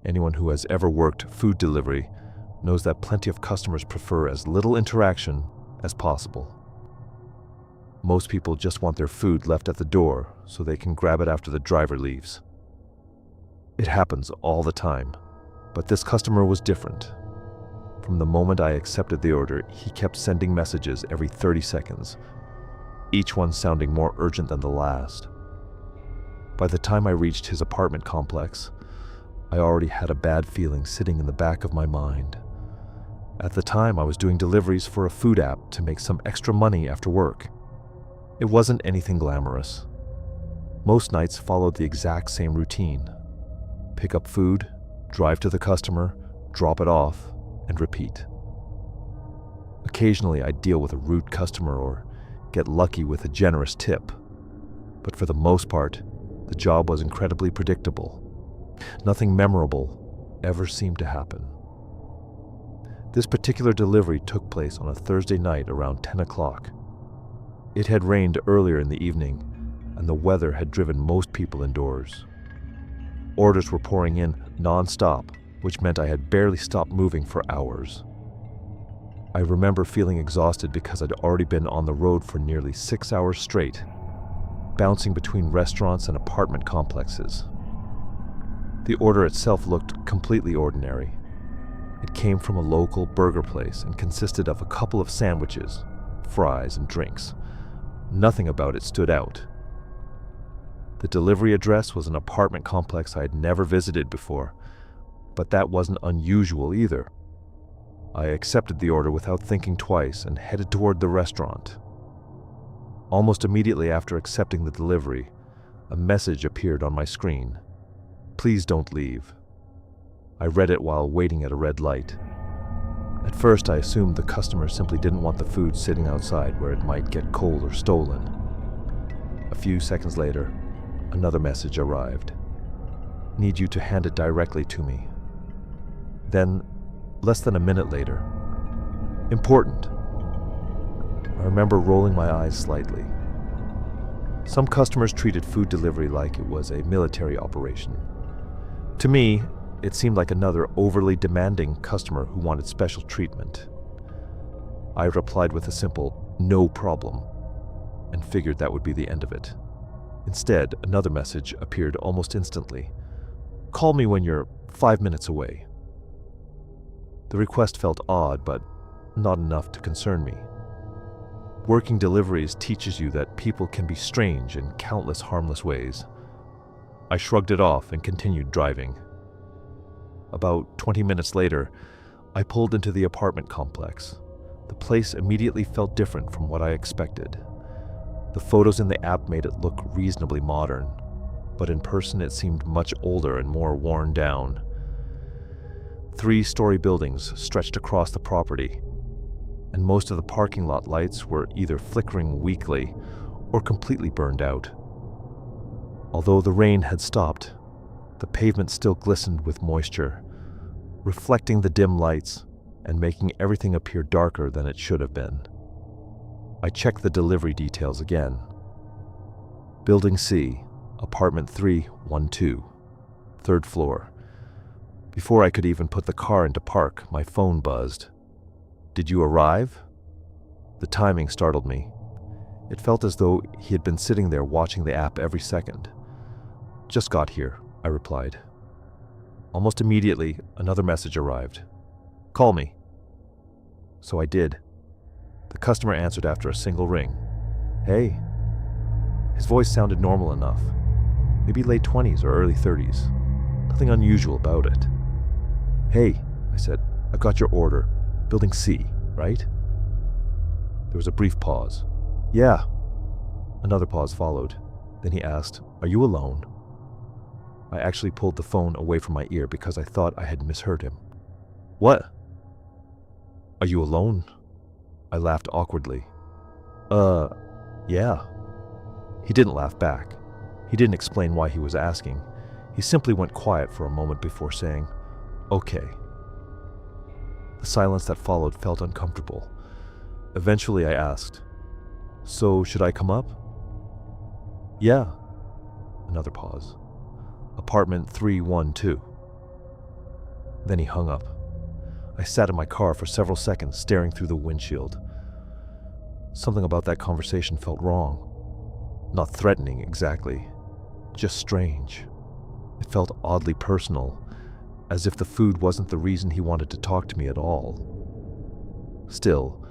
Anyone who has ever worked food delivery knows that plenty of customers prefer as little interaction as possible. Most people just want their food left at the door so they can grab it after the driver leaves. It happens all the time, but this customer was different. From the moment I accepted the order, he kept sending messages every 30 seconds, each one sounding more urgent than the last. By the time I reached his apartment complex, I already had a bad feeling sitting in the back of my mind. At the time, I was doing deliveries for a food app to make some extra money after work. It wasn't anything glamorous. Most nights followed the exact same routine. Pick up food, drive to the customer, drop it off, and repeat. Occasionally, I'd deal with a rude customer or get lucky with a generous tip. But for the most part, the job was incredibly predictable. Nothing memorable ever seemed to happen. This particular delivery took place on a Thursday night around 10 o'clock. It had rained earlier in the evening, and the weather had driven most people indoors. Orders were pouring in nonstop, which meant I had barely stopped moving for hours. I remember feeling exhausted because I'd already been on the road for nearly 6 hours straight, bouncing between restaurants and apartment complexes. The order itself looked completely ordinary. It came from a local burger place and consisted of a couple of sandwiches, fries, and drinks. Nothing about it stood out. The delivery address was an apartment complex I had never visited before, but that wasn't unusual either. I accepted the order without thinking twice and headed toward the restaurant. Almost immediately after accepting the delivery, a message appeared on my screen. "Please don't leave." I read it while waiting at a red light. At first, I assumed the customer simply didn't want the food sitting outside where it might get cold or stolen. A few seconds later, another message arrived. "Need you to hand it directly to me." Then, less than a minute later, "Important." I remember rolling my eyes slightly. Some customers treated food delivery like it was a military operation. To me, it seemed like another overly demanding customer who wanted special treatment. I replied with a simple, "No problem," and figured that would be the end of it. Instead, another message appeared almost instantly. "Call me when you're 5 minutes away." The request felt odd, but not enough to concern me. Working deliveries teaches you that people can be strange in countless harmless ways. I shrugged it off and continued driving. About 20 minutes later, I pulled into the apartment complex. The place immediately felt different from what I expected. The photos in the app made it look reasonably modern, but in person it seemed much older and more worn down. 3-story buildings stretched across the property, and most of the parking lot lights were either flickering weakly or completely burned out. Although the rain had stopped, the pavement still glistened with moisture, reflecting the dim lights and making everything appear darker than it should have been. I checked the delivery details again. Building C, apartment 312, 3rd floor. Before I could even put the car into park, my phone buzzed. "Did you arrive?" The timing startled me. It felt as though he had been sitting there watching the app every second. "Just got here," I replied. Almost immediately, another message arrived. "Call me." So I did. The customer answered after a single ring. "Hey." His voice sounded normal enough. Maybe late 20s or early 30s. Nothing unusual about it. "Hey," I said, "I've got your order. Building C, right?" There was a brief pause. "Yeah." Another pause followed. Then he asked, "Are you alone?" I actually pulled the phone away from my ear because I thought I had misheard him. "What?" "Are you alone?" I laughed awkwardly. Yeah." He didn't laugh back. He didn't explain why he was asking. He simply went quiet for a moment before saying, "Okay." The silence that followed felt uncomfortable. Eventually I asked, "So should I come up?" "Yeah." Another pause. "Apartment 312. Then he hung up. I sat in my car for several seconds, staring through the windshield. Something about that conversation felt wrong. Not threatening, exactly. Just strange. It felt oddly personal, as if the food wasn't the reason he wanted to talk to me at all. Still,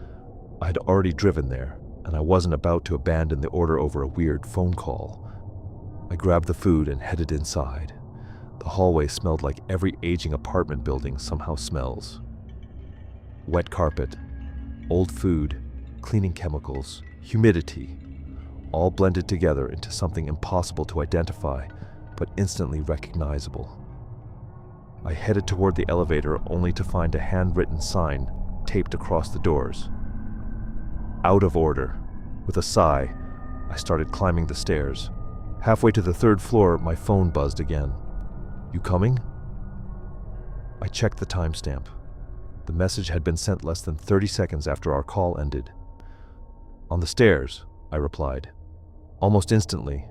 I had already driven there, and I wasn't about to abandon the order over a weird phone call. I grabbed the food and headed inside. The hallway smelled like every aging apartment building somehow smells. Wet carpet, old food, cleaning chemicals, humidity, all blended together into something impossible to identify, but instantly recognizable. I headed toward the elevator only to find a handwritten sign taped across the doors. Out of order. With a sigh, I started climbing the stairs. Halfway to the 3rd floor, my phone buzzed again. "You coming?" I checked the timestamp. The message had been sent less than 30 seconds after our call ended. "On the stairs," I replied. Almost instantly,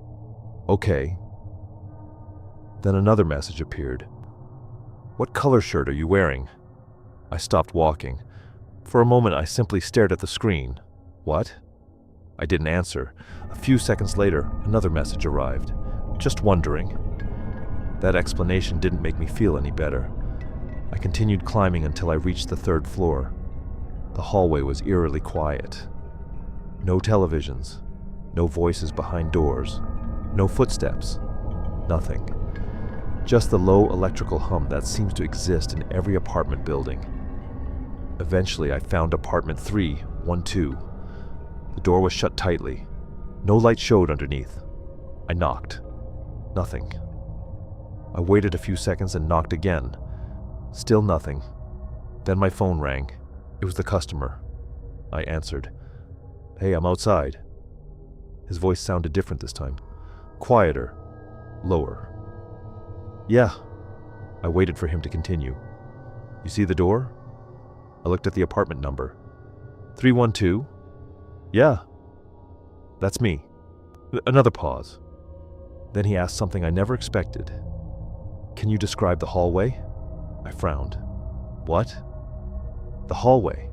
"Okay." Then another message appeared. "What color shirt are you wearing?" I stopped walking. For a moment, I simply stared at the screen. "What?" I didn't answer. A few seconds later, another message arrived. "Just wondering." That explanation didn't make me feel any better. I continued climbing until I reached the 3rd floor. The hallway was eerily quiet. No televisions, no voices behind doors, no footsteps, nothing. Just the low electrical hum that seems to exist in every apartment building. Eventually, I found apartment 312. The door was shut tightly. No light showed underneath. I knocked. Nothing. I waited a few seconds and knocked again. Still nothing. Then my phone rang. It was the customer. I answered. "Hey, I'm outside." His voice sounded different this time. Quieter. Lower. "Yeah." I waited for him to continue. "You see the door?" I looked at the apartment number. 312? "Yeah." "That's me." Another pause. Then he asked something I never expected. "Can you describe the hallway?" I frowned. "What?" "The hallway."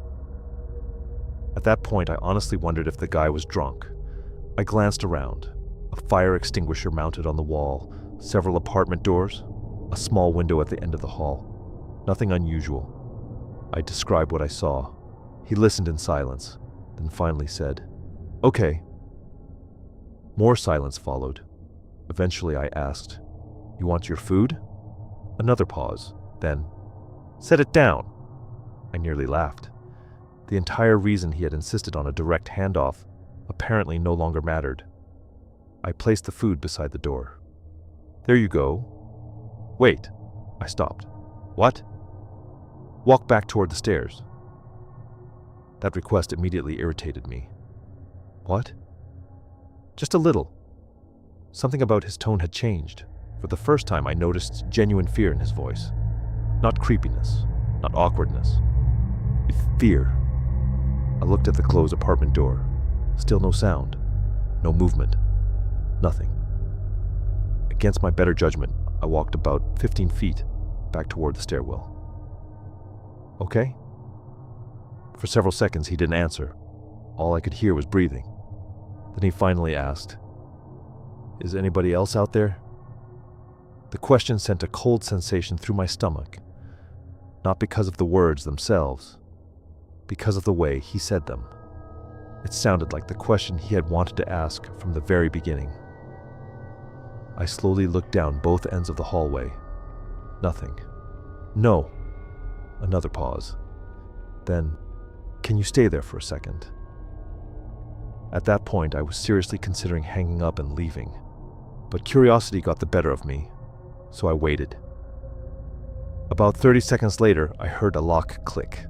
At that point, I honestly wondered if the guy was drunk. I glanced around. A fire extinguisher mounted on the wall, several apartment doors, a small window at the end of the hall. Nothing unusual. I described what I saw. He listened in silence, then finally said, "Okay." More silence followed. Eventually I asked, "You want your food?" Another pause. Then, "Set it down." I nearly laughed. The entire reason he had insisted on a direct handoff apparently no longer mattered. I placed the food beside the door. "There you go." "Wait." I stopped. "What?" "Walk back toward the stairs." That request immediately irritated me. "What?" "Just a little." Something about his tone had changed. For the first time, I noticed genuine fear in his voice. Not creepiness, not awkwardness. Fear. I looked at the closed apartment door. Still no sound. No movement. Nothing. Against my better judgment, I walked about 15 feet back toward the stairwell. "Okay?" For several seconds, he didn't answer. All I could hear was breathing. Then he finally asked, "Is anybody else out there?" The question sent a cold sensation through my stomach. Not because of the words themselves, because of the way he said them. It sounded like the question he had wanted to ask from the very beginning. I slowly looked down both ends of the hallway. Nothing. "No." Another pause. Then, "Can you stay there for a second?" At that point, I was seriously considering hanging up and leaving. But curiosity got the better of me, so I waited. About 30 seconds later, I heard a lock click.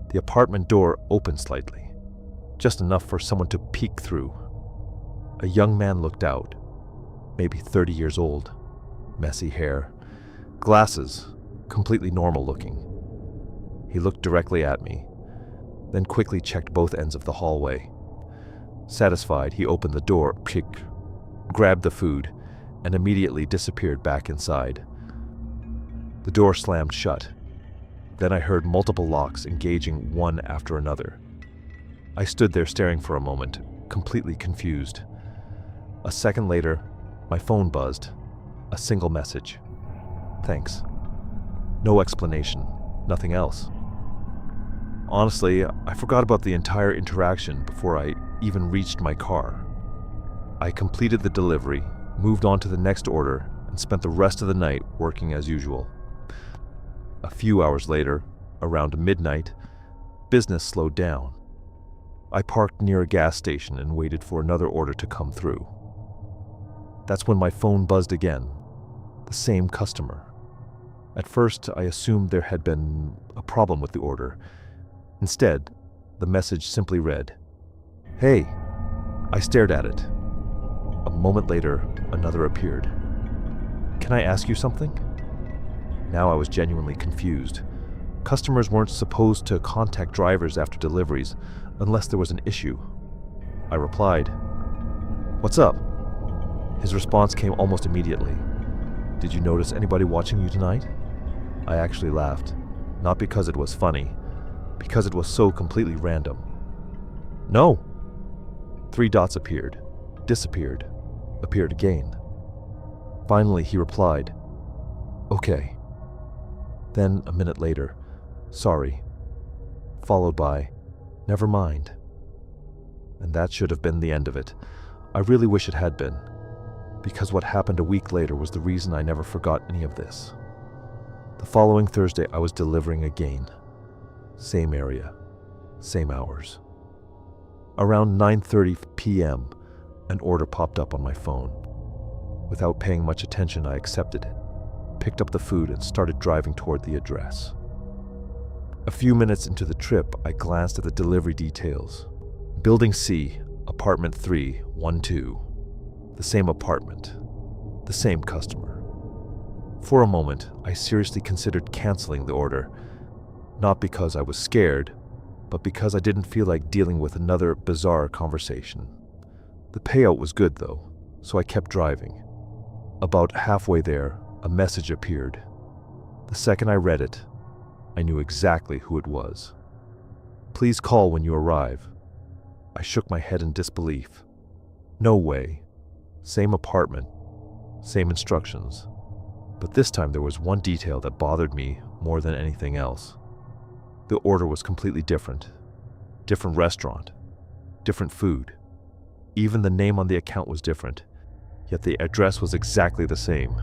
The apartment door opened slightly, just enough for someone to peek through. A young man looked out, maybe 30 years old, messy hair, glasses, completely normal looking. He looked directly at me, then quickly checked both ends of the hallway. Satisfied, he opened the door, grabbed the food, and immediately disappeared back inside. The door slammed shut. Then I heard multiple locks engaging one after another. I stood there staring for a moment, completely confused. A second later, my phone buzzed. A single message. Thanks. No explanation. Nothing else. Honestly, I forgot about the entire interaction before I even reached my car. I completed the delivery, moved on to the next order, and spent the rest of the night working as usual. A few hours later, around midnight, business slowed down. I parked near a gas station and waited for another order to come through. That's when my phone buzzed again. The same customer. At first, I assumed there had been a problem with the order. Instead, the message simply read, "Hey." I stared at it. A moment later, another appeared. "Can I ask you something?" Now I was genuinely confused. Customers weren't supposed to contact drivers after deliveries unless there was an issue. I replied, "What's up?" His response came almost immediately. "Did you notice anybody watching you tonight?" I actually laughed, not because it was funny, because it was so completely random. "No." 3 dots appeared, disappeared, appeared again. Finally, he replied, "Okay." Then, a minute later, "Sorry," followed by, "Never mind." And that should have been the end of it. I really wish it had been, because what happened a week later was the reason I never forgot any of this. The following Thursday, I was delivering again. Same area, same hours. Around 9:30 p.m., an order popped up on my phone. Without paying much attention, I accepted it, picked up the food, and started driving toward the address. A few minutes into the trip, I glanced at the delivery details. Building C, apartment 312. The same apartment, the same customer. For a moment, I seriously considered canceling the order, not because I was scared, but because I didn't feel like dealing with another bizarre conversation. The payout was good though, so I kept driving. About halfway there, a message appeared. The second I read it, I knew exactly who it was. "Please call when you arrive." I shook my head in disbelief. No way. Same apartment, same instructions. But this time there was one detail that bothered me more than anything else. The order was completely different. Different restaurant, different food. Even the name on the account was different, yet the address was exactly the same.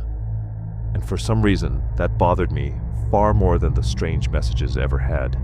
And for some reason, that bothered me far more than the strange messages ever had.